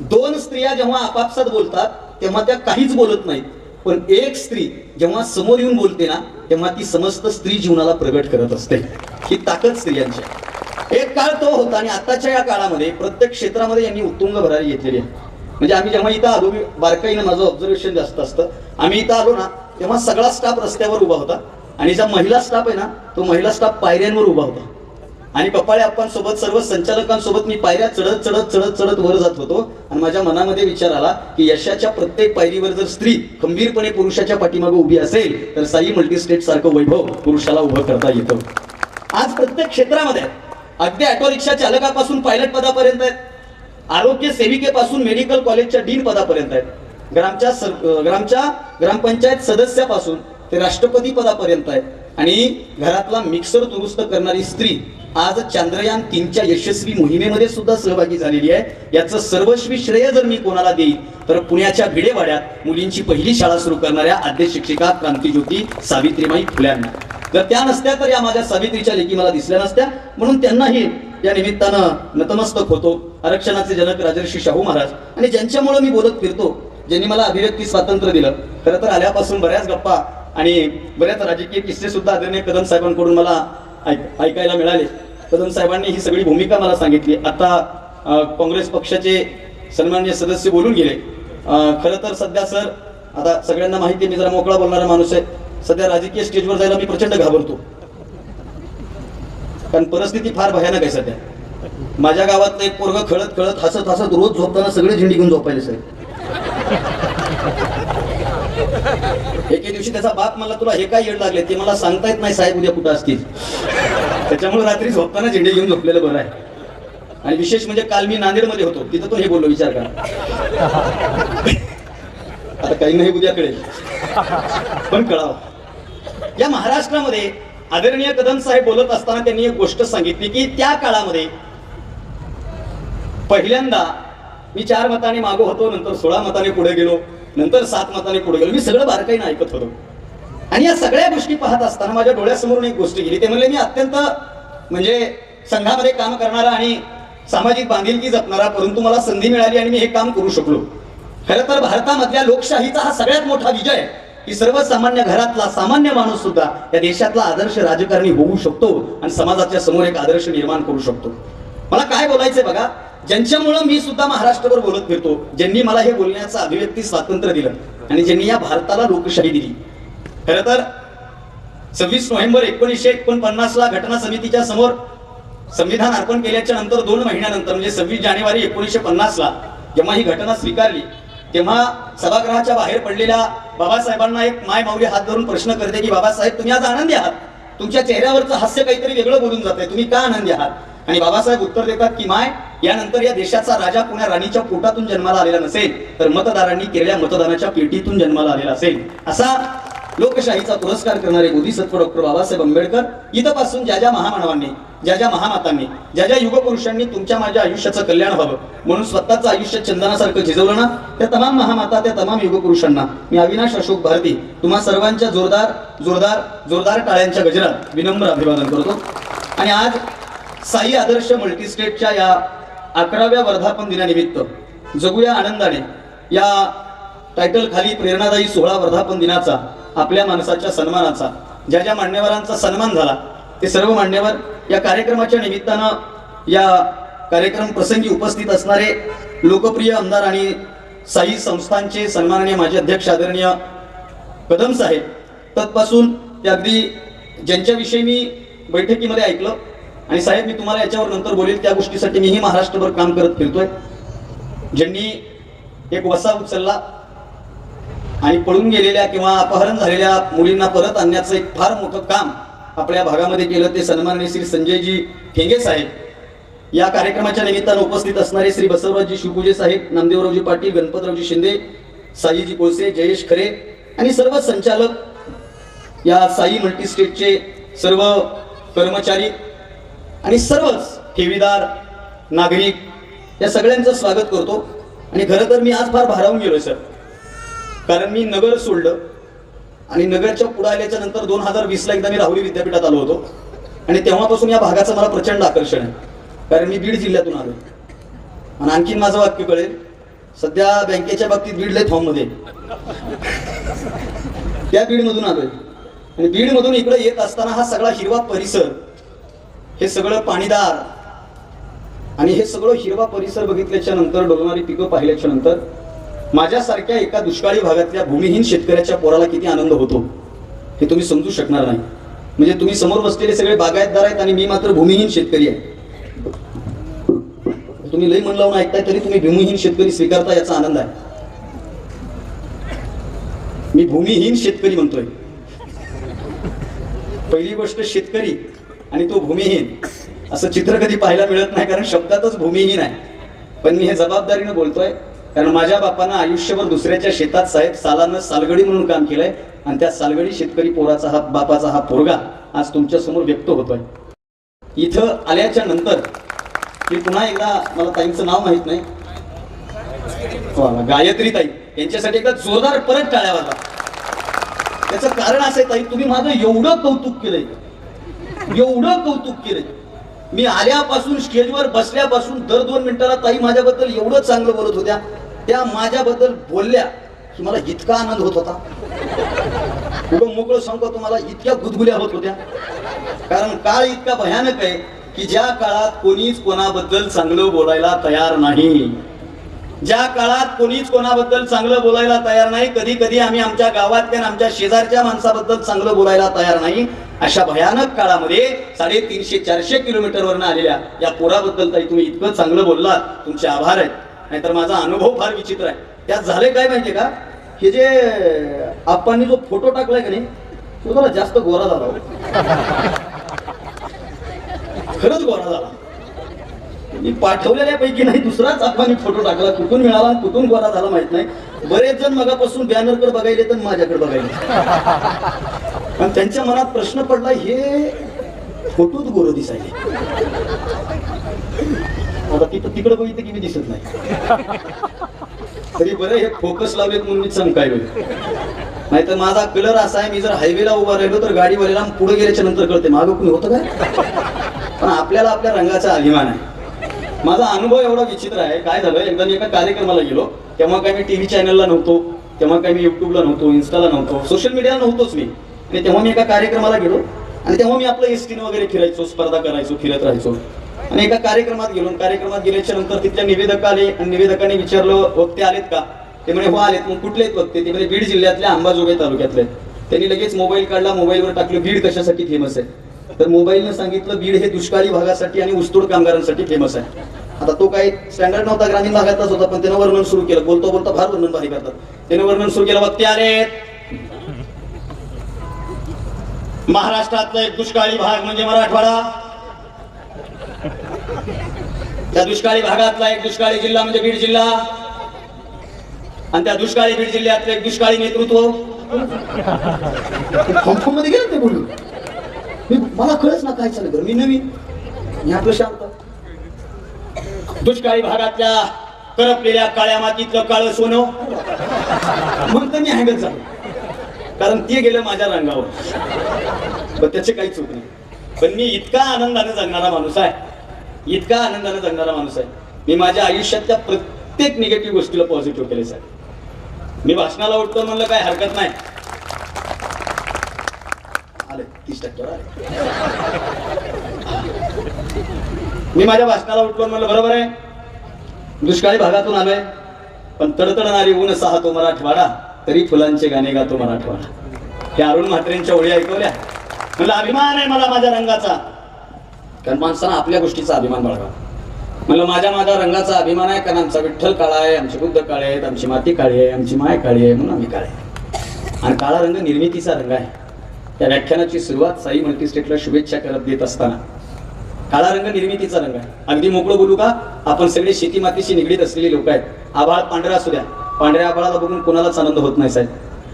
दोन स्त्रिया जेव्हा आपापसात बोलतात तेव्हा त्या काहीच बोलत नाहीत, पण एक स्त्री जेव्हा समोर येऊन बोलते ना तेव्हा ती समस्त स्त्री जीवनाला प्रगट करत असते. ही ताकद स्त्रियांची. एक काळ तो होता आणि आताच्या या काळामध्ये प्रत्येक क्षेत्रामध्ये यांनी उत्तुंग भरारी घेतलेली आहे. म्हणजे आम्ही जेव्हा इथं आलो, बारकाईनं माझं ऑब्झर्वेशन जास्त असतं, आम्ही इथं आलो ना तेव्हा सगळा स्टाफ रस्त्यावर उभा होता आणि ज्या महिला स्टाफ आहे ना तो महिला स्टाफ पायऱ्यांवर उभा होता. आणि पप्पाळे आप्पांसोबत सर्व संचालकांसोबत मी पायऱ्या चढत चढत चढत चढत वर जात होतो आणि माझ्या मनामध्ये विचार आला की यशाच्या प्रत्येक पायरीवर जर स्त्री खंबीरपणे पुरुषाच्या पाठीमागे उभी असेल तर साई मल्टीस्टेट सारखं वैभव पुरुषाला उभं करता येतं. आज प्रत्येक क्षेत्रामध्ये अगदी ऑटो रिक्षा चालकापासून पायलट पदापर्यंत आहेत, आरोग्य सेविकेपासून मेडिकल कॉलेजच्या डीन पदापर्यंत आहेत, ग्रामपंचायत सदस्यापासून ते राष्ट्रपती पदापर्यंत आहे. आणि घरातला मिक्सर दुरुस्त करणारी स्त्री आज चांद्रयान 3च्या यशस्वी मोहिमेमध्ये सुद्धा सहभागी झालेली आहे. याचं सर्वस्वी श्रेय जर मी कोणाला देईन तर पुण्याच्या भिडेवाड्यात मुलींची पहिली शाळा सुरू करणाऱ्या आद्य शिक्षिका क्रांतिज्योती सावित्रीबाई फुल्यांना. जर त्या नसत्या तर या माझ्या सावित्रीच्या लेखी मला दिसल्या नसत्या. म्हणून त्यांनाही या निमित्तानं नतमस्तक होतो. आरक्षणाचे जनक राजर्षी शाहू महाराज आणि ज्यांच्यामुळे मी बोलत फिरतो, ज्यांनी मला अभिव्यक्ती स्वातंत्र्य दिलं. खरं तर आल्यापासून बऱ्याच गप्पा आणि बऱ्याच राजकीय किस्से सुद्धा आदरणीय कदम साहेबांकडून मला ऐकायला मिळाले. कदम साहेबांनी ही सगळी भूमिका मला सांगितली. आता काँग्रेस पक्षाचे सन्माननीय सदस्य बोलून गेले. खरं तर सध्या सर, आता सगळ्यांना माहिती आहे मी जरा मोकळा बोलणारा माणूस आहे. सध्या राजकीय स्टेजवर जायला मी प्रचंड घाबरतो, कारण परिस्थिती फार भयानक आहे सध्या. माझ्या गावात एक पोरग खळत खळत हसत हसत रोज झोपताना सगळे झेंडी घेऊन झोपायले सर. एके दिवशी त्याचा बाप मला, तुला हे काय येड लागले ते मला सांगता येत नाही साहेब, उद्या कुठं असतील. त्याच्यामुळे रात्री झोपताना झेंडे घेऊन झोपलेलं बरं आहे. आणि विशेष म्हणजे काल मी नांदेडमध्ये होतो, तिथं तो हे बोललो, विचार करा. आता काही नाही उद्या कळेल, पण कळावं. या महाराष्ट्रामध्ये आदरणीय कदम साहेब बोलत असताना त्यांनी एक गोष्ट सांगितली की त्या काळामध्ये पहिल्यांदा मी 4 मतांनी मागो होतो, नंतर 16 मतांनी पुढे गेलो, नंतर 7 मतांनी पुढे गेलो. मी सगळं बारकाईनं ऐकत होतो आणि या सगळ्या गोष्टी पाहत असताना माझ्या डोळ्यासमोरून एक गोष्ट गेली. ते म्हणले मी अत्यंत म्हणजे संघामध्ये काम करणारा आणि सामाजिक बांधिलकी जपणारा, परंतु मला संधी मिळाली आणि मी हे काम करू शकलो. खरं तर भारतामधल्या लोकशाहीचा हा सगळ्यात मोठा विजय आहे की सर्वसामान्य घरातला सामान्य माणूस सुद्धा या देशातला आदर्श राजकारणी होऊ शकतो आणि समाजाच्या समोर एक आदर्श निर्माण करू शकतो. मला काय बोलायचंय बघा, ज्यांच्यामुळं मी सुद्धा महाराष्ट्रभर बोलत फिरतो, ज्यांनी मला हे बोलण्याचं अभिव्यक्ती स्वातंत्र्य दिलं आणि ज्यांनी या भारताला लोकशाही दिली. खरं तर 26 नोव्हेंबर 1949 ला घटना समितीच्या समोर संविधान अर्पण केल्याच्या नंतर 2 महिन्यानंतर म्हणजे 26 जानेवारी 1950 ला जेव्हा ही घटना स्वीकारली तेव्हा सभागृहाच्या बाहेर पडलेल्या बाबासाहेबांना एक माय माऊली हात धरून प्रश्न करते की बाबासाहेब तुम्ही आज आनंदी आहात, तुमच्या चेहऱ्यावरचं हास्य काहीतरी वेगळं बोलून जातंय, तुम्ही का आनंदी आहात? आणि बाबासाहेब उत्तर देतात की माय, यानंतर या देशाचा राजा पुण्या राणीच्या पोटातून जन्माला आलेला नसेल तर मतदारांनी केलेल्या मतदानाच्या पेटीतून जन्माला आलेला असेल. असा लोकशाहीचा पुरस्कार करणारे बोधिसत्व डॉक्टर बाबासाहेब आंबेडकर इथपासून ज्या ज्या महामानवांनी, ज्या ज्या महामातांनी, ज्या ज्या युगपुरुषांनी तुमच्या माझ्या आयुष्याचं कल्याण व्हावं म्हणून स्वतःचं आयुष्य चंदनासारखं झिजवलं ना, त्या तमाम महामाता, त्या तमाम युगपुरुषांना मी अविनाश अशोक भारती तुम्हा सर्वांच्या जोरदार जोरदार जोरदार टाळ्यांच्या गजरात विनम्र अभिवादन करतो. आणि आज साई आदर्श मल्टीस्टेटच्या या 11व्या वर्धापन दिनानिमित्त जगूया आनंदाने या टायटल खाली प्रेरणादायी 16 वर्धापन दिनाचा, आपल्या माणसाच्या सन्मानाचा, ज्या ज्या मान्यवरांचा सन्मान झाला ते सर्व मान्यवर या कार्यक्रमाच्या निमित्तानं या कार्यक्रम प्रसंगी उपस्थित असणारे लोकप्रिय आमदार आणि साई संस्थांचे सन्माननीय माजी अध्यक्ष आदरणीय कदम साहेब, तत्पासून ते अगदी ज्यांच्याविषयी मी बैठकीमध्ये ऐकलं आणि साहेब मी तुम्हाला याच्यावर नंतर बोलेल, त्या गोष्टीसाठी मीही महाराष्ट्रभर काम करत फिरतोय, ज्यांनी एक वसा उचलला आणि पळून गेलेल्या किंवा अपहरण झालेल्या मुलींना परत आणण्याचं एक फार मोठं काम आपल्या भागामध्ये केलं, ते सन्माननीय श्री संजयजी ठेंगे साहेब. या कार्यक्रमाच्या निमित्तानं उपस्थित असणारे श्री बसवराजजी शिवपूजे साहेब, नामदेवरावजी पाटील, गणपतरावजी शिंदे, साईजी कोळसे, जयेश खरे आणि सर्व संचालक, या साई मल्टीस्टेटचे सर्व कर्मचारी आणि सर्वच ठेवीदार नागरिक, या सगळ्यांचं स्वागत करतो. आणि खरं तर मी आज फार भारावून गेलोय सर, कारण मी नगर सोडलं आणि नगरच्या पुढे आल्याच्या नंतर 2020 ला एकदा मी राहुरी विद्यापीठात आलो होतो आणि तेव्हापासून या भागाचं मला प्रचंड आकर्षण आहे, कारण मी बीड जिल्ह्यातून आलो. आणि आणखीन माझं वाक्य कळेल सध्या बँकेच्या बाबतीत बीड लय फॉर्म मध्ये त्या बीड मधून आलोय आणि बीड मधून इकडे येत असताना हा सगळा हिरवा परिसर, हे सगळं पाणीदार आणि हे सगळं हिरवा परिसर बघितल्याच्या नंतर, डोलणारी पिकं पाहिल्याच्या नंतर माझ्यासारख्या एका दुष्काळी भागातल्या भूमिहीन शेतकऱ्याच्या पोराला किती आनंद होतो हे तुम्ही समजू शकणार नाही. म्हणजे तुम्ही समोर बसलेले सगळे बागायतदार आहेत आणि मी मात्र भूमिहीन शेतकरी आहे. तुम्ही लई मन लावून ऐकताय तरी तुम्ही भूमिहीन शेतकरी स्वीकारता याचा आनंद आहे. मी भूमिहीन शेतकरी म्हणतोय. पहिली गोष्ट शेतकरी आणि तो भूमिहीन असं चित्र कधी पाहायला मिळत नाही, कारण शब्दातच भूमिहीन आहे. पण मी हे जबाबदारीनं बोलतोय, कारण माझ्या बापानं आयुष्यभर दुसऱ्याच्या शेतात साहेब सालानं सालगडी म्हणून काम केलंय आणि त्या सालगडी शेतकरी पोराचा हा बापाचा हा पोरगा आज तुमच्या समोर व्यक्त होतोय. इथं आल्याच्या नंतर मी पुन्हा एकदा, मला ताईंचं नाव माहित नाही, गायत्री ताई, यांच्यासाठी एकदा जोरदार परत टाळ्या वाजवा. त्याचं कारण असं आहे ताई, तुम्ही माझं एवढं कौतुक केलंय, एवढं कौतुक केलंय. मी आल्यापासून स्टेजवर बसल्यापासून दर 2 मिनिटाला ताई माझ्याबद्दल एवढं चांगलं बोलत होत्या. त्या माझ्याबद्दल बोलल्या की मला इतका आनंद होत होता, उगं मोकळं सांगतो तुम्हाला, इतक्या गुदगुल्या होत होत्या. कारण काळ इतका भयानक आहे की ज्या काळात कोणीच कोणाबद्दल चांगलं बोलायला तयार नाही, ज्या काळात कोणीच कोणाबद्दल चांगलं बोलायला तयार नाही, कधी कधी आम्ही आमच्या गावातल्या आमच्या शेजारच्या माणसाबद्दल चांगलं बोलायला तयार नाही, अशा भयानक काळामध्ये 350-400 किलोमीटरवरनं आलेल्या या पोराबद्दल ताई तुम्ही इतकं चांगलं बोललात, तुमचे आभार आहेत. नाहीतर माझा अनुभव फार विचित्र आहे. त्यात झाले काय माहितीये का, हे जे आप्पांनी जो फोटो टाकलाय का नाही, तो जरा जास्त गोरा झाला, खरंच गोरा झाला. मी पाठवलेल्यापैकी नाही दुसराच आप्पांनी फोटो टाकला, कुठून मिळाला कुठून गोरा झाला माहित नाही. बरेच जण मगापासून बॅनरकडे बघायले तर माझ्याकडे बघायले, आणि त्यांच्या मनात प्रश्न पडला, हे फोटोत गोरं दिसायले, आता तिकडे बघितलं की मी दिसत नाही. तरी बरं हे फोकस लावलेत म्हणून मी चमकायलो. नाहीतर माझा कलर असा आहे, मी जर हायवेला उभा राहिलो तर गाडीवाल्याला पुढे गेल्याच्या नंतर कळते मागं कोणी होतं काय. पण आपल्याला आपल्या रंगाचा अभिमान आहे. माझा अनुभव एवढा विचित्र आहे. काय झालं, एकदा मी एका कार्यक्रमाला गेलो, तेव्हा काय मी टीव्ही चॅनलला नव्हतो, तेव्हा काय मी युट्यूबला नव्हतो, इन्स्टाला नव्हतो, सोशल मीडियाला नव्हतोच मी. आणि तेव्हा मी एका कार्यक्रमाला गेलो आणि तेव्हा मी आपलं एसटीनं वगैरे फिरायचो, स्पर्धा करायचो, फिरत राहायचो. आणि एका कार्यक्रमात गेलो, कार्यक्रमात गेल्याच्या नंतर तिथल्या निवेदक आले आणि निवेदकाने विचारलं, वक्ते आलेत का? ते म्हणे हो आलेत. मग कुठले आहेत वक्ते? ते म्हणे बीड जिल्ह्यातल्या अंबाजोगाई तालुक्यातले. त्यांनी लगेच मोबाईल काढला, मोबाईलवर टाकलं बीड कशासाठी फेमस आहे. तर मोबाईलनं सांगितलं बीड हे दुष्काळी भागासाठी आणि ऊसतोड कामगारांसाठी फेमस आहे. आता तो काही स्टँडर्ड नव्हता, ग्रामीण भागातच होता, पण त्यानं वर्णन सुरू केलं. बोलता बोलता फार वर्णन भारी करतात. त्यानं वर्णन सुरू केलं, वक्ते आलेत, महाराष्ट्रातला एक दुष्काळी भाग म्हणजे मराठवाडा, त्या दुष्काळी भागातला एक दुष्काळी जिल्हा म्हणजे बीड जिल्हा, आणि त्या दुष्काळी बीड जिल्ह्यातलं एक दुष्काळी नेतृत्व. मध्ये गेलं ते बोलून, मला कळच ना काय चाललं. बरं मी नवीन, मी आपलं शांत. दुष्काळी भागातल्या करपलेल्या काळ्या मातीतलं काळं सोनं म्हणतं मी हँगत झालो, कारण ते गेलं माझ्या रंगावर. पण त्याचे काही चूक नाही. पण मी इतका आनंदाने जगणारा माणूस आहे, इतका आनंदाने जगणारा माणूस आहे. मी माझ्या आयुष्यातल्या प्रत्येक निगेटिव्ह गोष्टीला पॉझिटिव्ह केले साहेब. मी भाषणाला उठतो म्हणलं काय हरकत नाही, आले 30% आले. मी माझ्या भाषणाला उठलो म्हणलं बरोबर आहे, दुष्काळी भागातून आलोय, पण तडतडणारी ऊन साहतो मराठवाडा, तरी फुलांचे गाणे गातो मराठवाडा. हे अरुण म्हात्रेंच्या ओळी ऐकवल्या. म्हणलं अभिमान आहे मला माझ्या रंगाचा, कारण माणसानं आपल्या गोष्टीचा अभिमान बाळगावा. म्हणलं माझ्या रंगाचा अभिमान आहे, कारण आमचा विठ्ठल काळा आहे, आमचे बुद्ध काळे आहेत, आमची माती काळी आहे, आमची माय काळी आहे, म्हणून आम्ही काळे. आणि काळा रंग निर्मितीचा रंग आहे. त्या व्याख्यानाची सुरुवात साई मल्टीस्टेटला शुभेच्छा करत देत असताना, काळा रंग निर्मितीचा रंग आहे. अगदी मोकळं बोलू का, आपण सगळे शेती मातीशी निगडीत असलेले लोक आहेत. आभाळ पांढरा असू द्या, पांढऱ्या आभाळाला बघून कोणालाच आनंद होत नाही साहेब.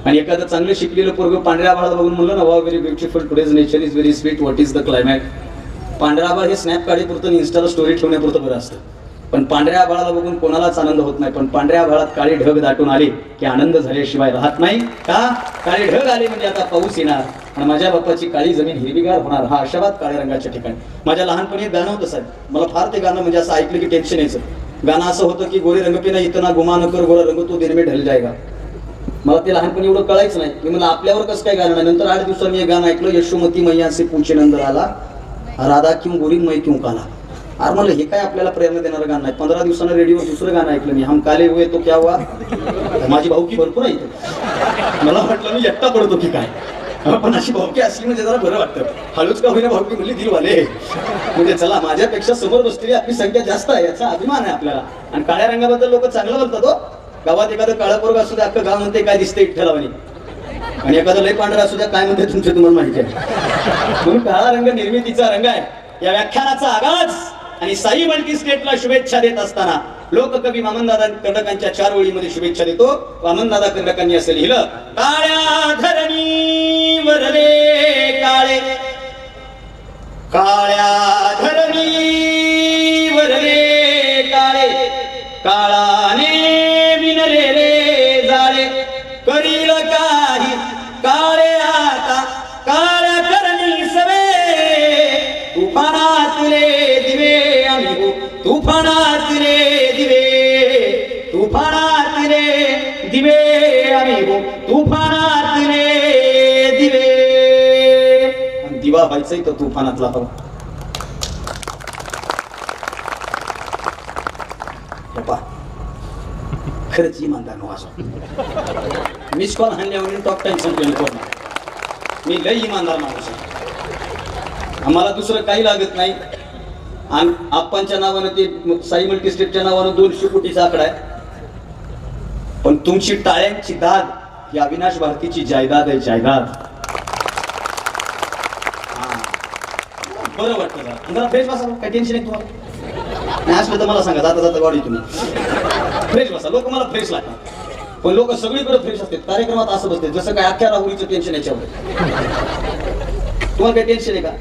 आणि एखादं चांगलं शिकलेलं पोरगं पांढऱ्या आभाळाला बघून म्हणलं ना, वा very beautiful, today's nature is very sweet, what is the climate. पांढरा आभाळ हे स्नॅप काढीपुरतं आणि इन्स्टाला स्टोरी ठेवण्यापुरतं बरं असतं, पण पांढऱ्या आभाळाला बघून कोणालाच आनंद होत नाही. पण पांढऱ्या आभाळात काळे ढग दाटून आले की आनंद झाल्याशिवाय राहत नाही. का? काळे ढग आले म्हणजे आता पाऊस येणार आणि माझ्या बाप्पाची काळी जमीन हिरवीगार होणार. हा आशावाद काळ्या रंगाच्या ठिकाणी. माझ्या लहानपणी एक गाणं होतं साहेब, मला फार ते गाणं म्हणजे असं ऐकलं की टेन्शन यायचं. गाणं असं होतं की गोरे रंग पिना इतना गुमान कर गोरा रंग तो दिन में ढल जाएगा. मला ते लहानपणी एवढं कळायचं नाही. मी म्हणलं आपल्यावर कसं काय गाणं नाही. नंतर 8 दिवसांनी मी हे गाणं ऐकलं, यशोमती मैया से पूछे नंद आला राधा क्यों गोरी मै क्यों काला. अरे म्हणलं हे काय आपल्याला प्रेरणा देणारं गाणं नाही. 15 दिवसानं रेडिओवर दुसरं गाणं ऐकलं मी, हम काले हुए तो क्या हुआ. माझी भाऊकी भरपूर आहे इथे. मला वाटलं मी एकटा पडतो की काय, पण अशी भावकी असली म्हणजे जरा बरं वाटतं. हळूच का होईना भावकी म्हणली दिलवाले, म्हणजे चला माझ्यापेक्षा समोर बसलेली आपली संख्या जास्त आहे याचा अभिमान आहे आपल्याला. आणि काळ्या रंगाबद्दल लोक चांगलं बोलतात. हो, गावात एखादं काळा पोरग असू द्या अख्खं गाव म्हणते काय दिसते इठ्ठलावानी, आणि एखादं लय पांढरा असू द्या काय म्हणते तुमचे तुम्हाला माहिती आहे. म्हणून काळा रंग निर्मितीचा रंग आहे. या व्याख्यानाचा आगाज आणि साई मल्टी स्टेटला शुभेच्छा देत असताना लोककवी वामनदादा कर्डकांच्या 4 ओळीमध्ये शुभेच्छा देतो. वामनदादा कर्डकांनी असं लिहिलं, काळ्या धरणी वरले काळे, काळ्या धरणी वरले काळे, काळाने विणलेले जाळे, करील काही काळे आता काळ्या करणी सवे, तुफानातले दिवे आम्ही हो, तुफानातले दिवे, तुफानातले दिवे आम्ही हो, तुफानातले दिवे. आणि दिवा व्हायचंय तर तुफानातला हवा. खरंच इमानदार नो असो. मिस कॉल हाणल्यावर टॉप टाइम संपलेलं कोण, मी लय इमानदार माणूस आहे. आम्हाला दुसरं काही लागत नाही. आणि आप्पांच्या नावानं ते साई मल्टी स्टेटच्या नावानं 200 कोटीचा आकडा आहे. पण तुमची टाळ्यांची दाद ही अविनाश भारतीची जायदाद आहे, जायदाद. बरं वाटतं जरा फ्रेश बसा, काय टेन्शन आहे तुम्हाला नाही असलं तर मला सांगा, जाता जाता गाडी तुम्ही फ्रेश बसा. लोक मला फ्रेश लागतात, पण लोक सगळीकडे फ्रेश असतात. कार्यक्रमात असं बसते जसं काय अख्ख्या राहुरीचं टेन्शन याच्यावर. तुम्हाला काय टेन्शन आहे का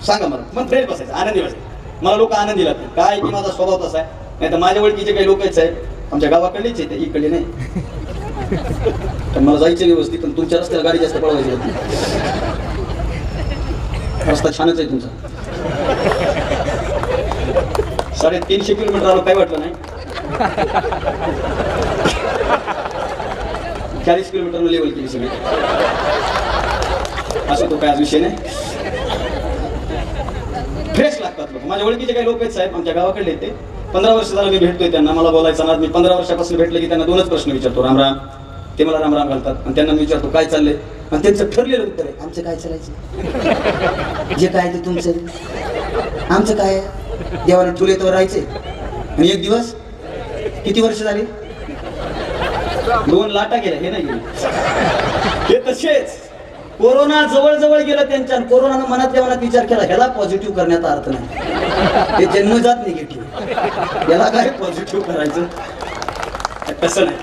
सांगा मला. मग फ्रेश बसायचं, आनंदी बसायचं. मला लोक आनंदी लागतात काय की माझा स्वभाव तसा आहे. नाही तर माझ्या ओळखीचे काही लोकच आहेत, आमच्या गावाकडलेच आहेत, इकडे नाही. तर मला जायचं व्यवस्थित, पण तुमच्या रस्त्याला गाडी जास्त पळवायची होती. रस्ता छानच आहे तुमचा. 350 किलोमीटर आलो काही वाटलं नाही. 40 किलोमीटर लेवल केली सगळी. असं तो काय आज विषय नाही. फ्रेश लागतात लोक. माझ्या ओळखीचे काही लोक आहेत साहेब, आमच्या गावाकडले ते 15 वर्ष झालं मी भेटतोय त्यांना. मला बोलायचा ना, मी 15 वर्षापासून भेटलं की त्यांना 2च प्रश्न विचारतो, राम राम. ते मला राम राम घालतात आणि त्यांना मी विचारतो काय चाललंय, आणि त्यांचं ठरलेलं उत्तर आहे आमचं काय चालायचं, जे काय ते तुमचं, आमचं काय देवाला ठुले तर राहायचे. आणि एक दिवस किती वर्ष झाली, 2 लाटा गेल्या. हे नाही गेले हे तसेच. कोरोना जवळ जवळ गेलं त्यांच्या, कोरोनानं मनातल्या मनात विचार केला ह्याला पॉझिटिव्ह करण्याचा अर्थ नाही, ते जन्मजात निगेटिव्ह, याला काय पॉझिटिव्ह करायचं. तसं नाही.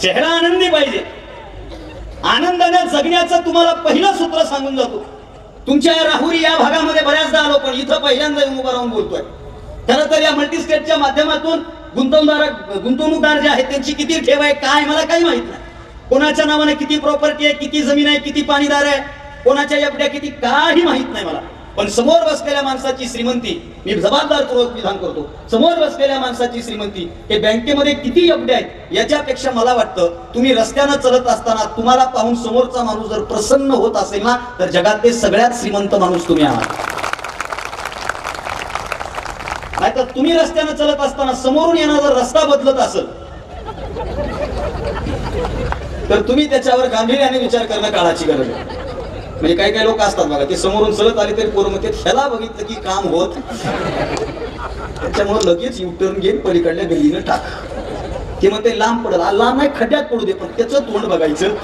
चेहरा आनंदी पाहिजे. आनंदाने जगण्याचं तुम्हाला पहिलं सूत्र सांगून जातो. तुमच्या राहुरी या भागामध्ये बऱ्याचदा आलो, पण इथं पहिल्यांदा येऊन उभा राहून बोलतोय. खरं तर या मल्टीस्टेटच्या माध्यमातून गुंतवणूकदार जे आहेत त्यांची किती ठेव आहे काय मला काही माहित नाही. कोणाच्या नावाने किती प्रॉपर्टी आहे, किती जमीन आहे, किती पाणीदार आहे, कोणाच्या एफड्या किती, काही माहित नाही मला. पण समोर बसलेल्या माणसाची श्रीमंती, मी जबाबदारपूर्वक विधान करतो, समोर बसलेल्या माणसाची श्रीमंती हे बँकेमध्ये किती एफड्या आहेत याच्यापेक्षा मला वाटतं तुम्ही रस्त्यानं चालत असताना तुम्हाला पाहून समोरचा माणूस जर प्रसन्न होत असेल ना, तर जगातले सगळ्यात श्रीमंत माणूस तुम्ही आहात. नाहीतर तुम्ही रस्त्यानं चालत असताना समोरून येणारा जर रस्ता बदलत असेल तर तुम्ही त्याच्यावर गांभीर्याने विचार करणं काळाची गरज आहे. म्हणजे काही काही लोक असतात बघा, ते समोरून चलत आले तरी पोरं म्हणते ह्याला बघितलं की काम होत, त्याच्यामुळे लगेच युटर्न घेऊन पलीकडल्या गल्लीनं टाक. ते म्हणते लांब पडल, लांब नाही खड्ड्यात पडू दे, पण त्याचं तोंड बघायचं.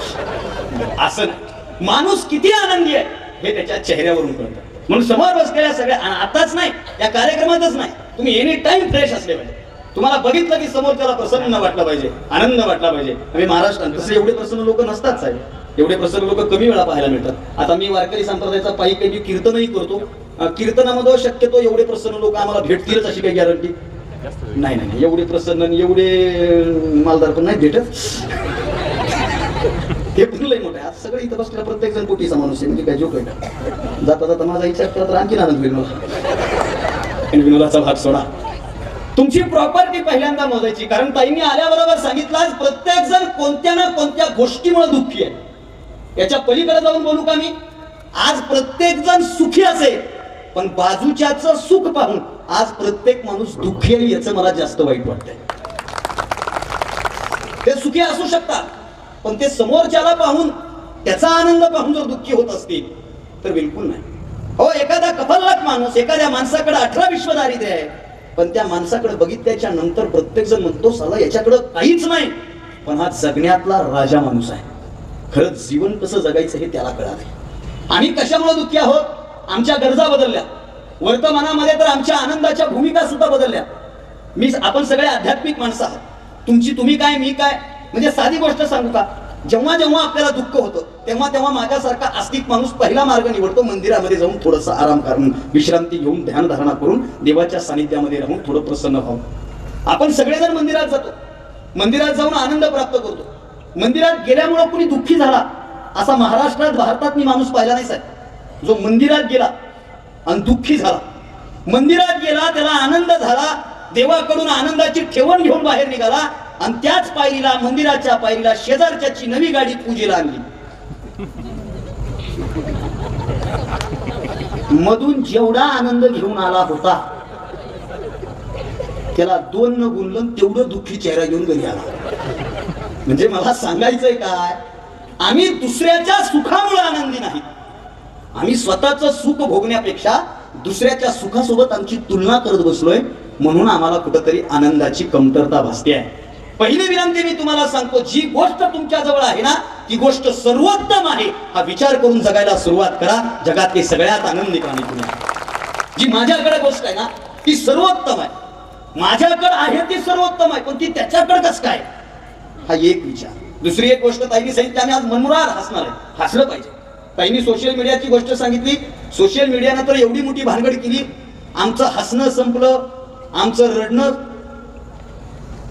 असं नाही. माणूस किती आनंदी आहे हे त्याच्या चेहऱ्यावरून कळतं. म्हणून समोर बसलेल्या सगळ्या, आताच नाही या कार्यक्रमातच नाही, तुम्ही एनी टाइम फ्रेश असले पाहिजे. तुम्हाला बघितलं की समोर त्याला प्रसन्न वाटलं पाहिजे, आनंद वाटला पाहिजे. आम्ही महाराष्ट्रात तसे एवढे प्रसन्न लोक नसतात साहेब, एवढे प्रसन्न लोक कमी वेळा पाहायला मिळतात. आता मी वारकरी संप्रदायाचा पायी काही कीर्तनही करतो. कीर्तनामध्ये शक्यतो एवढे प्रसन्न लोक आम्हाला भेटतीलच अशी काही गॅरंटी नाही. नाही एवढे प्रसन्न एवढे मालदार पण नाही भेटत. हे पण लय मोठं आहे. आज सगळं इथं बसलेला प्रत्येक जण कोटीचा माणूस आहे, म्हणजे काय जोक आहे का. जाता जाता माझा विचार केला तर आणखी आनंद होईल मला. विनोदाचा भाग सोडा. तुमची प्रॉपर्टी पहिल्यांदा मोजायची, कारण ताईंनी आल्याबरोबर सांगितलं प्रत्येक जण कोणत्या ना कोणत्या गोष्टीमुळे दुःखी आहे. याच्या पलीकडे जाऊन बोलू का मी? आज प्रत्येक जण सुखी असेल, पण बाजूच्याचं सुख पाहून आज प्रत्येक माणूस दुःखी आहे, याचं मला जास्त वाईट वाटतंय. ते सुखी असू शकतात, पण ते समोरच्याला पाहून, त्याचा आनंद पाहून जर दुःखी होत असतील तर बिलकुल नाही. हो, एखादा कफल्लक माणूस, एखाद्या माणसाकडे 18 विश्व दारिद्र्य आहे, पण त्या माणसाकडे बघितल्याच्या नंतर प्रत्येक जण म्हणतो साला याच्याकडे काहीच नाही, पण हा जगण्यातला राजा माणूस आहे. खरंच जीवन कसं जगायचं हे त्याला कळालं. आम्ही कशामुळे दुःखी आहोत? आमच्या गरजा बदलल्या, वर्तमानामध्ये तर आमच्या आनंदाच्या भूमिका सुद्धा बदलल्या. आपण सगळे आध्यात्मिक माणसं आहात. तुम्ही काय, मी काय? म्हणजे साधी गोष्ट सांगू का? जेव्हा जेव्हा आपल्याला दुःख होतं तेव्हा तेव्हा माझ्यासारखा आस्तिक माणूस पहिला मार्ग निवडतो मंदिरामध्ये जाऊन थोडंसं आराम करून, विश्रांती घेऊन, ध्यानधारणा करून, देवाच्या सानिध्यामध्ये राहून थोडं प्रसन्न व्हावं. आपण सगळेजण मंदिरात जातो, मंदिरात जाऊन आनंद प्राप्त करतो. मंदिरात गेल्यामुळे कुणी दुःखी झाला असा महाराष्ट्रात, भारतात मी माणूस पाहिला नाही साहेब. जो मंदिरात गेला आणि दुःखी झाला, मंदिरात गेला त्याला आनंद झाला, देवाकडून आनंदाची ठेवण घेऊन बाहेर निघाला आणि त्याच पायरीला, मंदिराच्या पायरीला शेजारच्याची नवी गाडी पूजेला आणली. मधून जेवढा आनंद घेऊन आला होता त्याला 2 न गुणलं, तेवढं दुःखी चेहरा घेऊन घरी आला. म्हणजे मला सांगायचंय काय, आम्ही दुसऱ्याच्या सुखामुळे आनंदी नाही. आम्ही स्वतःचं सुख भोगण्यापेक्षा दुसऱ्याच्या सुखासोबत आमची तुलना करत बसलोय, म्हणून आम्हाला कुठंतरी आनंदाची कमतरता भासते आहे. पहिली विनंती मी तुम्हाला सांगतो, जी गोष्ट तुमच्या जवळ आहे ना ती गोष्ट सर्वोत्तम आहे हा विचार करून जगायला सुरुवात करा. जगातली सगळ्यात आनंदी प्राणी तुम्ही. जी माझ्याकडे गोष्ट आहे ना ती सर्वोत्तम आहे, माझ्याकडे आहे ती सर्वोत्तम आहे, पण ती त्याच्याकडे कसं काय, हा एक विचार. दुसरी एक गोष्ट ताईंनी सांगितली, आम्ही आज मनमुराद हसणार आहे. हसलं पाहिजे. ताईंनी सोशल मीडियाची गोष्ट सांगितली. सोशल मीडियानं तर एवढी मोठी भानगड केली, आमचं हसणं संपलं, आमचं रडणं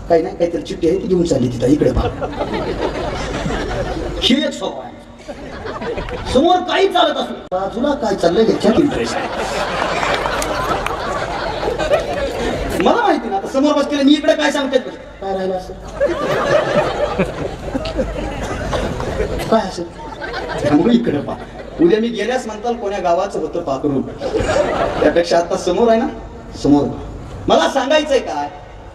काही नाही, काहीतरी चिठ्ठी आहे ती घेऊन चालली तिथं, इकडे ही एक स्वभाव आहे. समोर काही चालत असू, बाजूला काय चाललंय याच्यात इंटरेस्ट आहे. मला माहिती ना, आता समोर बसलेले मी इकडे काय सांगते, काय राहिलं असं, काय असेल, त्यामुळे इकडे पा. उद्या मी गेल्यास म्हणताल कोण्या गावाचं होतं पाकरून, त्यापेक्षा आता समोर आहे ना, समोर. मला सांगायचंय काय,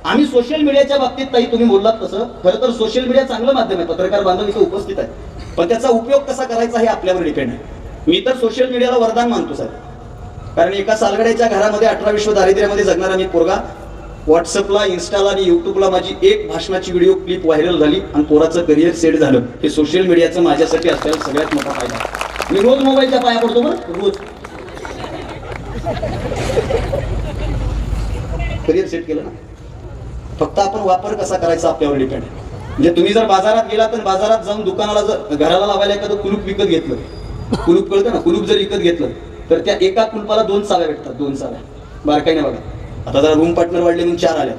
आम्ही सोशल मीडियाच्या बाबतीत ताई तुम्ही बोललात तसं, खरं तर सोशल मीडिया चांगलं माध्यम आहे, पत्रकार बांधव इथे उपस्थित आहे, पण त्याचा उपयोग कसा करायचा हे आपल्यावर डिपेंड आहे. मी तर सोशल मीडियाला वरदान मानतो साहेब, कारण एका सालगड्याच्या घरामध्ये 18 विश्व दारिद्र्यामध्ये जगणारा मी पोरगा, व्हॉट्सअपला, इन्स्टाला आणि युट्यूबला माझी एक भाषणाची व्हिडिओ क्लिप व्हायरल झाली आणि पोराचं करिअर सेट झालं. हे सोशल मीडियाचं माझ्यासाठी असलेला सगळ्यात मोठा फायदा. मी रोज मोबाईलच्या पाया पडतो बरं, रोज. करिअर सेट केलं ना, फक्त आपण वापर कसा करायचा आपल्यावर डिपेंड आहे. म्हणजे तुम्ही जर बाजारात गेला तर बाजारात जाऊन दुकानाला जर घराला लावायला एखादं कुलूप विकत घेतलं, कुलूप कळतं ना, कुलूप जर विकत घेतलं तर त्या एका कुलपाला 2 चाव्या भेटतात, 2 चाव्या. बारकाईने बघा, आता जरा रूम पार्टनर वाढले म्हणून 4 आल्या.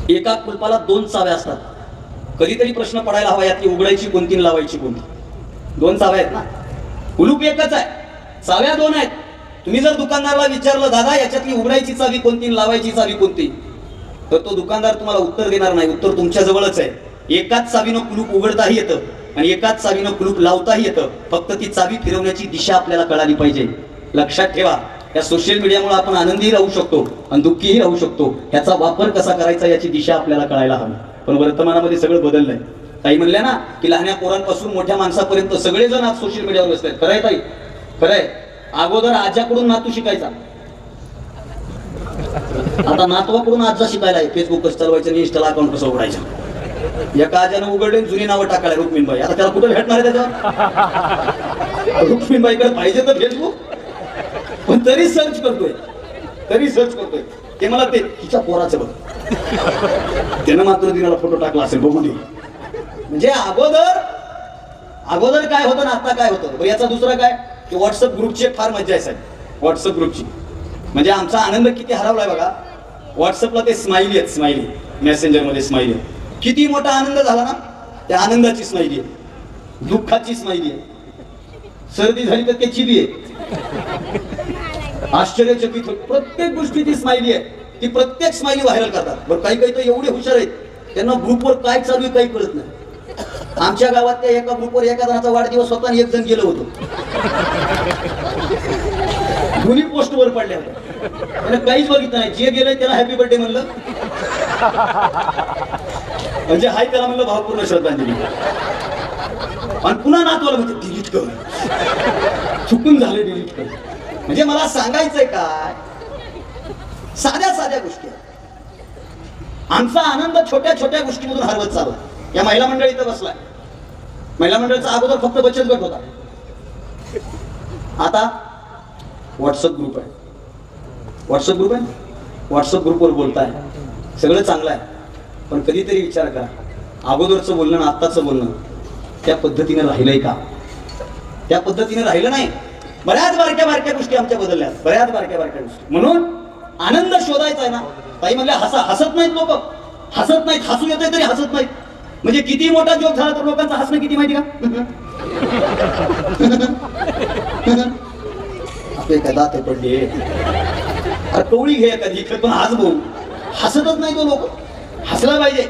एका कुलपाला 2 चाव्या असतात. कधीतरी प्रश्न पडायला हवा, यातली उघडायची कोणती आणि लावायची कोणती. 2 चाव्या आहेत ना, कुलूप एकच आहे, चाव्या 2 आहेत. तुम्ही जर दुकानदाराला विचारलं, दादा याच्यातली उघडायची चावी कोणती, लावायची चावी कोणती, तर तो दुकानदार तुम्हाला उत्तर देणार नाही. उत्तर तुमच्या जवळच आहे. एकाच चावीनं कुलूप उघडताही येतं आणि एकाच चावीनं कुलूप लावताही येतं. फक्त ती चावी फिरवण्याची दिशा आपल्याला कळाली पाहिजे. लक्षात ठेवा, या सोशल मीडियामुळे आपण आनंदी राहू शकतो आणि दुःखीही राहू शकतो. याचा वापर कसा करायचा याची दिशा आपल्याला कळायला हवी. पण वर्तमानामध्ये सगळं बदललंय. ताई म्हणल्या ना की लहान्या पोरांपासून मोठ्या माणसापर्यंत सगळेजण आज सोशल मीडियावर बसतात. खरंय ताई, खरंय. अगोदर आज्याकडून नातू शिकायचा, आता नातवाकडून आजा शिकायला आहे. फेसबुक कसं चालवायचं आणि इंस्टाला अकाउंट कसं उघडायचं. एका आज्यानं उघडले जुनी नावं टाकायला रुक्मिणबाई. आता त्याला कुठं भेटणार आहे त्याच्यावर? रुक्मिणबाईकडे पाहिजे तर फेसबुक, पण तरी सर्च करतोय, ते मला ते तिच्या पोराचं बघ, त्यानं मात्र तिला फोटो टाकला असेल, बघू दे. म्हणजे अगोदर काय होतं ना आता काय होतं. याचा दुसरा काय, व्हॉट्सअप ग्रुपची फार मजा आहे साहेब. व्हॉट्सअप ग्रुपची म्हणजे आमचा आनंद किती हरवलाय बघा. व्हॉट्सअपला ते स्माइली आहेत, स्माइली मेसेंजर मध्ये स्माइली. किती मोठा आनंद झाला ना, त्या आनंदाची स्माइली आहे, दुःखाची स्माइली आहे, सर्दी झाली तर त्याची बी आहे, आश्चर्यचकित प्रत्येक गोष्टी ती स्माइली आहे. ती प्रत्येक स्माइली व्हायरल करतात. बरं काही काही तर एवढे हुशार आहेत, त्यांना ग्रुपवर काय चालू आहे काही कळत नाही. आमच्या गावात त्या एका ग्रुपवर एका जणाचा वाढदिवस होता आणि एक जण गेलो होतो. दोन्ही पोस्टवर पडल्या होत्या, त्याने काहीच बघितलं नाही. जे गेलंय त्याला हॅपी बर्थडे म्हणलं, म्हणजे हाय त्याला म्हणलं भावपूर्ण श्रद्धांजली. आणि पुन्हा नातवाला म्हणजे डिलीट कर, चुकून झाले डिलीट कर. म्हणजे मला सांगायचंय काय, साध्या साध्या गोष्टी. आमचा आनंद छोट्या छोट्या गोष्टीमधून हरवत चालला. या महिला मंडळ इथं बसलाय. महिला मंडळाचा अगोदर फक्त बचत गट होता, आता व्हॉट्सअप ग्रुप आहे. व्हॉट्सअप ग्रुप आहे, व्हॉट्सअप ग्रुपवर बोलताय, सगळं चांगलं आहे. पण कधीतरी विचार करा, अगोदरचं बोलणं आणि आत्ताचं बोलणं त्या पद्धतीने राहिलंय का? त्या पद्धतीने राहिलं नाही. बऱ्याच बारक्या बारक्या गोष्टी आमच्या बदलल्या, बऱ्याच बारक्या बारक्या गोष्टी. म्हणून आनंद शोधायचा आहे ना. ताई म्हणल्या हसत नाहीत लोक, हसत नाहीत, हसू येतंय तरी हसत नाहीत. म्हणजे किती मोठा जोक झाला तर लोकांचं हसणं किती माहिती का? आपले काय दाते पडले, अरे कवळी घे कधी पण आज भाऊ हसतच नाही तो. लोक हसला पाहिजे,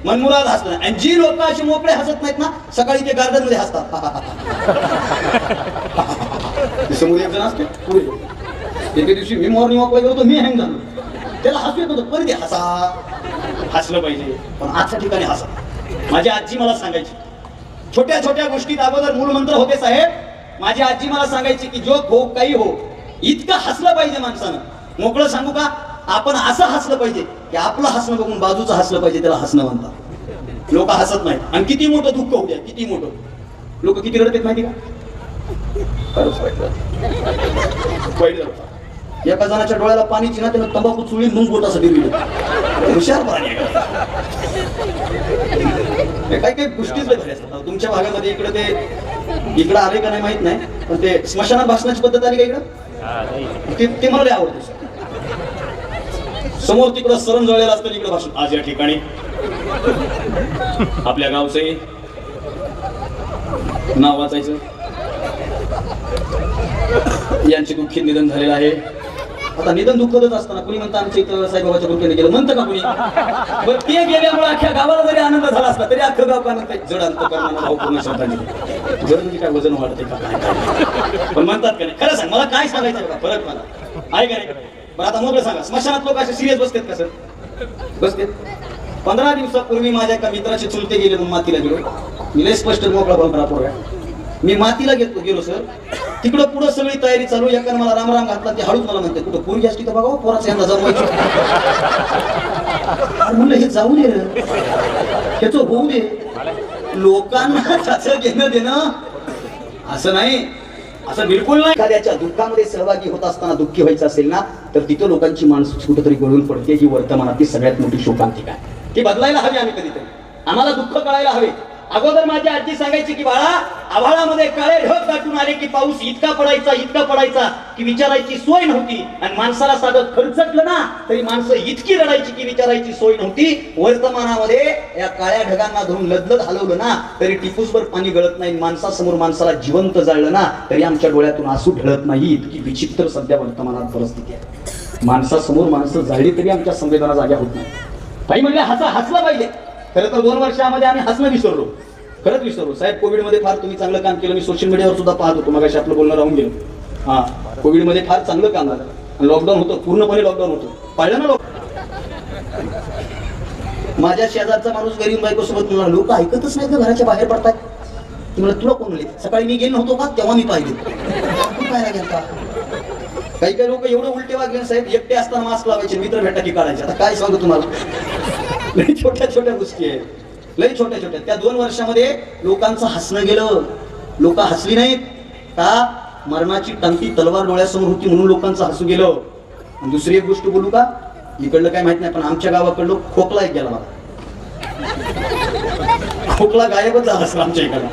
मनमुराद हसलं. आणि जी लोक अशी मोकळे हसत नाहीत ना, सकाळी ते गार्डन मध्ये हसतात. समोर एक जण असते पुढे. एके दिवशी मी मॉर्निंग वॉकला गेलो, मी हँग झालो. त्याला हसू येत होतं, पण ते हसलं पाहिजे, पण आजच्या ठिकाणी हसा. माझी आजी मला सांगायची, छोट्या छोट्या गोष्टीत अगोदर मूळ मंत्र होते साहेब. माझी आजी मला सांगायची की जो हो काही हो, इतकं हसलं पाहिजे माणसानं. मोकळं सांगू का, आपण असं हसलं पाहिजे की आपलं हसणं बघून बाजूचं हसलं पाहिजे, त्याला हसणं म्हणतात. लोक हसत नाहीत. आणि किती मोठं दुःख होऊ द्या, किती मोठं, लोक किती रडतात माहिती का? वाईट. एका जणाच्या डोळ्याला पाणीची ना, त्यानं तंबाखू चुळी मग बोटासाठी दिली. हुशार प्राणी. काही काही गोष्टीच भारी असतात. तुमच्या भागामध्ये इकडं आले का नाही माहित नाही, पण ते स्मशानात भाषणाची पद्धत आली का इकडं? ते मला लय आवडते. समोर तिकडं सरण जळलेलं असतं, इकडं भाषण. आज या ठिकाणी आपल्या गावचे नाव वाचायचं. यांचे दुःखी निधन झालेलं आहे. आता निधन दुःखदच असताना कुणी म्हणतं आमच्या इथं साईबाबाच्या कृपेने गेलं, म्हणतं का कुणी? बरं ते गेल्यामुळे अख्ख्या गावाला जरी आनंद झाला असला तरी अख्खं गाव का म्हणतात जड अंत करणारा भाऊ पूर्ण श्रद्धांजली. जड म्हणजे काय वजन वाढते का काय? पण म्हणतात का नाही? खरं सांग, मला काय सांगायचं बघा, फरक मला आहे का नाही? बरं आता मोकळं सांगा, स्मशानात लोक असे सिरियस बसतात का सर? बसतात. 15 दिवसापूर्वी माझ्या एका मित्राचे चुलते गेले म्हणून मातीला गेलो. मी लय स्पष्ट मोकळा बोलणारा पोरगा. मी मातीला गेलो सर. तिकडं पुढं सगळी तयारी चालू. एकानं मला रामराम घातला, ते हळूच मला म्हणते कुठं पोरगी असती का बघा, पोराचं यंदा जमवायचं. म्हणलं हे जाऊ दे, ह्याचं होऊ दे. लोकांना त्याचं घेणं देणं असं नाही, असं बिलकुल नाही. एखाद्याच्या दुःखामध्ये सहभागी होत असताना दुःखी व्हायचं असेल ना, तर तिथं लोकांची माणसं कुठेतरी गळून पडते. ही वर्तमानातली सगळ्यात मोठी शोकांतिका आहे. ती बदलायला हवी. आम्ही कधीतरी आम्हाला दुःख कळायला हवे. अगोदर माझी आजी सांगायची की बाळा, आभाळामध्ये काळे ढग दाटून आले की पाऊस इतका पडायचा की विचारायची सोय नव्हती. आणि माणसाला साधं खर्चटलं ना तरी माणसं इतकी रडायची की विचारायची सोय नव्हती. वर्तमानामध्ये या काळ्या ढगांना धरून लदलद हलवलं ना तरी टिपूसभर पाणी गळत नाही. माणसासमोर माणसाला जिवंत जाळलं ना तरी आमच्या डोळ्यातून आसू ढळत नाही. इतकी विचित्र सध्या वर्तमानात परिस्थिती आहे. माणसासमोर माणसं जाळली तरी आमच्या संवेदना जाग्या होत नाही. काही म्हणले हसलं पाहिजे. खरं तर 2 वर्षामध्ये आम्ही हसणं विसरलो, खरंच विसरलो साहेब. कोविडमध्ये फार तुम्ही चांगलं काम केलं. मी सोशल मीडियावर सुद्धा पाहत होतो, मगाशी आपलं बोलणं राहून गेलो. हा, कोविडमध्ये फार चांगलं काम झालं. लॉकडाऊन होतं, पूर्णपणे लॉकडाऊन होतं, पाळलं ना लोक. माझ्या शेजारचा माणूस गरीब बायको सोबत म्हणला, लोक ऐकतच नाही का, घराच्या बाहेर पडतात. तुम्हाला तुला कोण म्हणले? सकाळी मी गेलो नव्हतो का, तेव्हा मी पाहिले. काही काही लोक एवढं उलटे वागले साहेब, एकटे असताना मास्क लावायचे, मित्र भेटा की काढायचे. आता काय सांगू तुम्हाला, लई छोट्या छोट्या गोष्टी आहेत, लई छोट्या छोट्या. त्या 2 वर्षामध्ये लोकांचं हसणं गेलं. लोक हसली नाहीत का? मरणाची टंकी तलवार डोळ्यासमोर होती म्हणून लोकांचं हसू गेलं. दुसरी एक गोष्ट बोलू का, इकडलं काय माहित नाही पण आमच्या गावाकडलं खोकला एक गेला. खोकला गायबच झाला असला आमच्या इकडला.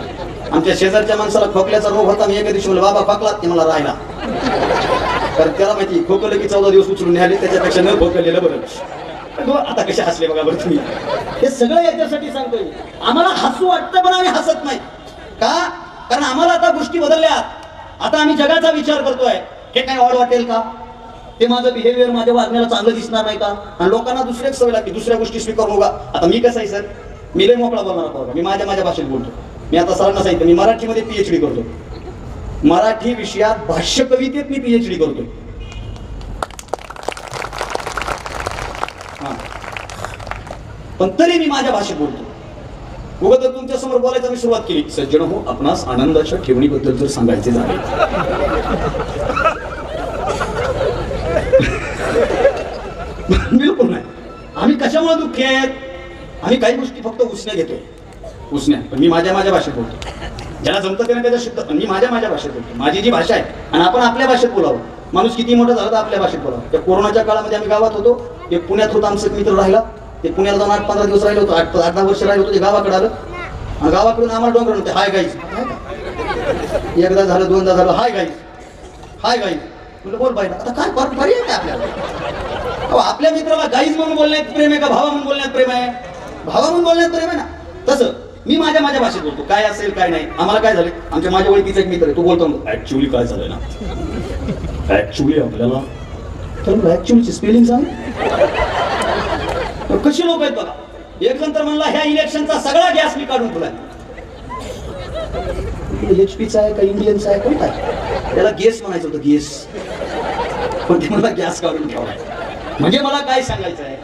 आमच्या शेजारच्या माणसाला खोकल्याचा रोग होता. मी एका दिवशी म्हणलं बाबा खोकला, ते मला राहिला. तर त्याला माहिती खोकलं की 14 दिवस उचलून न्याले, त्याच्यापेक्षा न खोकलेलं बरं. आता कसे हसले बघा बरं तुम्ही. हे सगळं याच्यासाठी सांगतोय, आम्हाला हसू वाटतं पण आम्ही हसत नाही का? कारण आम्हाला आता गोष्टी बदलल्या. आता आम्ही जगाचा विचार करतोय. हे काय ऑड वाटेल का? ते माझं बिहेवियर माझ्या वागण्याला चांगलं दिसणार नाही का? आणि लोकांना दुसऱ्याच सवय लागते, दुसऱ्या गोष्टी स्वीकारू नका. आता मी कसं आहे सर, मी लय मोकळा बोलणार पोरगा, मी माझ्या भाषेत बोलतो. मी आता सरांना सांगितलं मी मराठीमध्ये PhD करतो, मराठी विषयात भाष्य कवितेत मी PhD करतोय. पण तरी मी माझ्या भाषेत बोलतो. उगाच जर तुमच्या समोर बोलायचं मी सुरुवात केली, सज्जन हो आपणास आनंदाच्या ठेवणीबद्दल जर सांगायचे झाले बिलकुल नाही. आम्ही कशामुळे दुःखी आहेत? आम्ही काही गोष्टी फक्त उसण्या घेतोय, उसण्या. पण मी माझ्या भाषेत बोलतो, ज्याला जमतं त्याने त्याच्या शिकतं. पण मी माझ्या भाषेत बोलतो, माझी जी भाषा आहे. आणि आपण आपल्या भाषेत बोलावं. माणूस किती मोठा झाला तर आपल्या भाषेत बोलावं. त्या कोरोनाच्या काळामध्ये आम्ही गावात होतो, एक पुण्यात होता आमचा मित्र राहिला, ते पुण्याला जाऊन 8-15 दिवस राहिलो होतो, 8-10 वर्ष राहिलो होतो. ते गावाकडे आलं आणि गावाकडून आम्हाला डोंगर म्हणते हाय गाईज. एकदा झालं, दोनदा झालं, हाय गाईज, हाय गाईज. म्हणलं बोल बाई, आता काय पर्याय काय आपल्याला? आपल्या मित्राला गाईज म्हणून बोलण्यात प्रेम आहे का भावा म्हणून बोलण्यात प्रेम आहे? भावा म्हणून बोलण्यात प्रेम आहे ना. तसं मी माझ्या भाषेत बोलतो, काय असेल काय नाही. आम्हाला काय झालं, माझ्या ओळखीचा एक मित्र आहे, तो बोलतो ऍक्च्युली काय झालंय ना, ऍक्च्युली आपल्याला तर ऍक्च्युलीची स्पेलिंग सांग. कशी लोक आहेत बघा. एक जण तर म्हणला ह्या इलेक्शनचा सगळा गॅस मी काढून ठेवलाय. HP चा आहे का इंडियनचा आहे कोणता आहे? त्याला गेस म्हणायचं होतं, गेस. पण ते मला गॅस काढून ठेवलाय. म्हणजे मला काय सांगायचं आहे,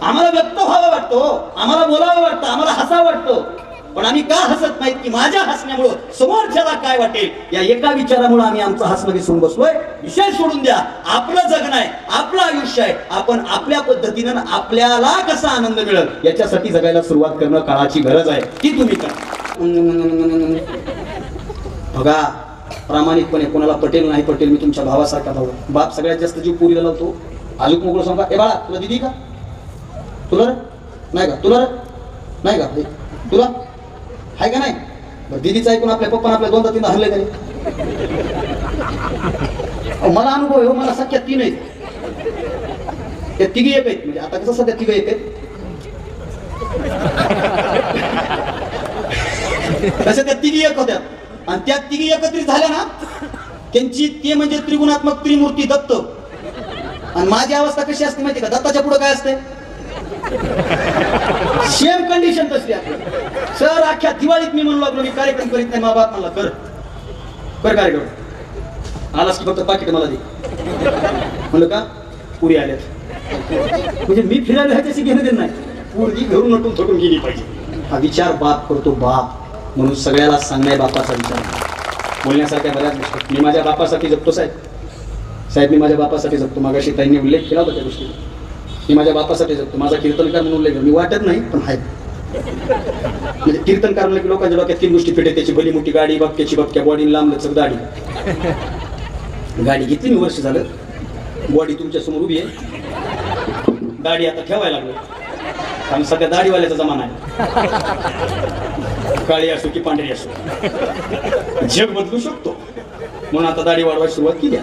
आम्हाला व्यक्त व्हावं वाटतो, आम्हाला बोलावं वाटतं, आम्हाला हसावं वाटतं. पण आम्ही का हसत नाहीत की माझ्या हसण्यामुळं समोरच्याला काय वाटेल या एका विचारामुळे आम्ही आमचं हसणं विसरून बसलोय. विषय सोडून द्या, आपलं जगणं आहे, आपलं आयुष्य आहे. आपण आपल्या पद्धतीनं आपल्याला कसा आनंद मिळेल याच्यासाठी जगायला सुरुवात करणं काळाची गरज आहे. ती तुम्ही करा. बघा प्रामाणिकपणे, कोणाला पटेल नाही पटेल, मी तुमच्या भावासारखा भाऊ. बाप सगळ्यात जास्त जीव पुरीला लावतो. आजूक मोकळं सांगा, ए बाळा तुला दिदी का? तुला नाही का? तुला नाही का? तुला आहे का नाही? दिदीचं ऐकून आपल्या पप्पाने आपल्या 2-3 हरले तरी. मला अनुभव आहे, मला सख्या 3 आहेत, त्या तिघी एक आहेत. म्हणजे आता कसं सध्या 3 एक आहेत, तसं त्या तिघी एक होत्या. आणि त्या तिघी एकत्रित झाल्या ना, त्यांची ते म्हणजे त्रिगुणात्मक त्रिमूर्ती दत्त. आणि माझी अवस्था कशी असते माहिती का? दत्ताच्या पुढे काय असते? सेम कंडिशन तसली आहे. सर अख्ख्या दिवाळीत मी म्हणू लागलो मी कार्यक्रम करीत नाही. मा बाप म्हणला कर कर कार्यक्रम. आलास की फक्त पाकिट मला दे. म्हणलं का? पुरी आल्यात. म्हणजे मी फिरायला ह्याच्याशी घेणं देत नाही. पुरगी घरून नटून थटून गेली पाहिजे हा विचार बाप करतो. बाप म्हणून सगळ्याला सांगणाय बापाचा विचार. बोलण्यासारख्या बऱ्याच गोष्टी मी माझ्या बापासाठी जगतो. साहेब मी माझ्या बापासाठी जगतो. मागाशी त्यांनी उल्लेख केला होता त्या गोष्टी. मी माझ्या बापासाठी जगतो. माझा कीर्तनकार म्हणून उल्लेख मी वाटत नाही पण आहे. म्हणजे कीर्तनकार म्हणलं की लोकांच्या डोक्यात 3 गोष्टी फिटे. त्याची भली मोठी गाडी, बक्क्याची बक्क्या, बॉडी लांब लचक दाढी. गाडी किती वर्ष झालं, बॉडी तुमच्या समोर उभी आहे, दाढी आता ठेवायला लागलो. कारण सध्या दाढीवाल्याचा जमाना आहे. काळी असो की पांढरी असो, जग बदलू शकतो. म्हणून आता दाढी वाढवायला सुरुवात केली.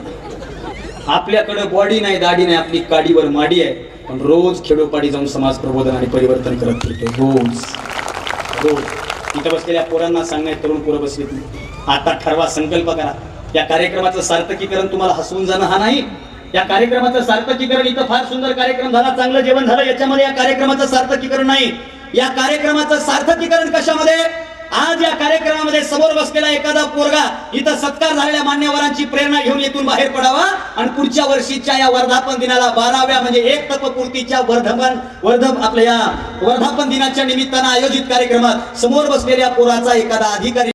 आपल्याकडे बॉडी नाही, दाढी नाही, आपली काडीवर माडी आहे. पण रोज खेडोपाडी जाऊन समाज प्रबोधन आणि परिवर्तन करत फिरतो. रोज इथं बसलेल्या पोरांना सांगण्यात तरुण पोरं बसलीत. आता ठरवा, संकल्प करा. या कार्यक्रमाचं सार्थकीकरण तुम्हाला हसवून जाणं हा नाही. या कार्यक्रमाचं सार्थकीकरण, इथं फार सुंदर कार्यक्रम झाला, चांगलं जेवण झालं, याच्यामध्ये या कार्यक्रमाचं सार्थकीकरण नाही. या कार्यक्रमाचं सार्थकीकरण कशामध्ये? आज या कार्यक्रमामध्ये समोर बसलेला एखादा पोरगा इथं सत्कार झालेल्या मान्यवरांची प्रेरणा घेऊन येथून बाहेर पडावा आणि पुढच्या वर्षीच्या या वर्धापन दिनाला 12व्या म्हणजे 1 तपपूर्तीच्या आपल्या या वर्धापन दिनाच्या निमित्तानं आयोजित कार्यक्रमात समोर बसलेल्या पोराचा एखादा अधिकारी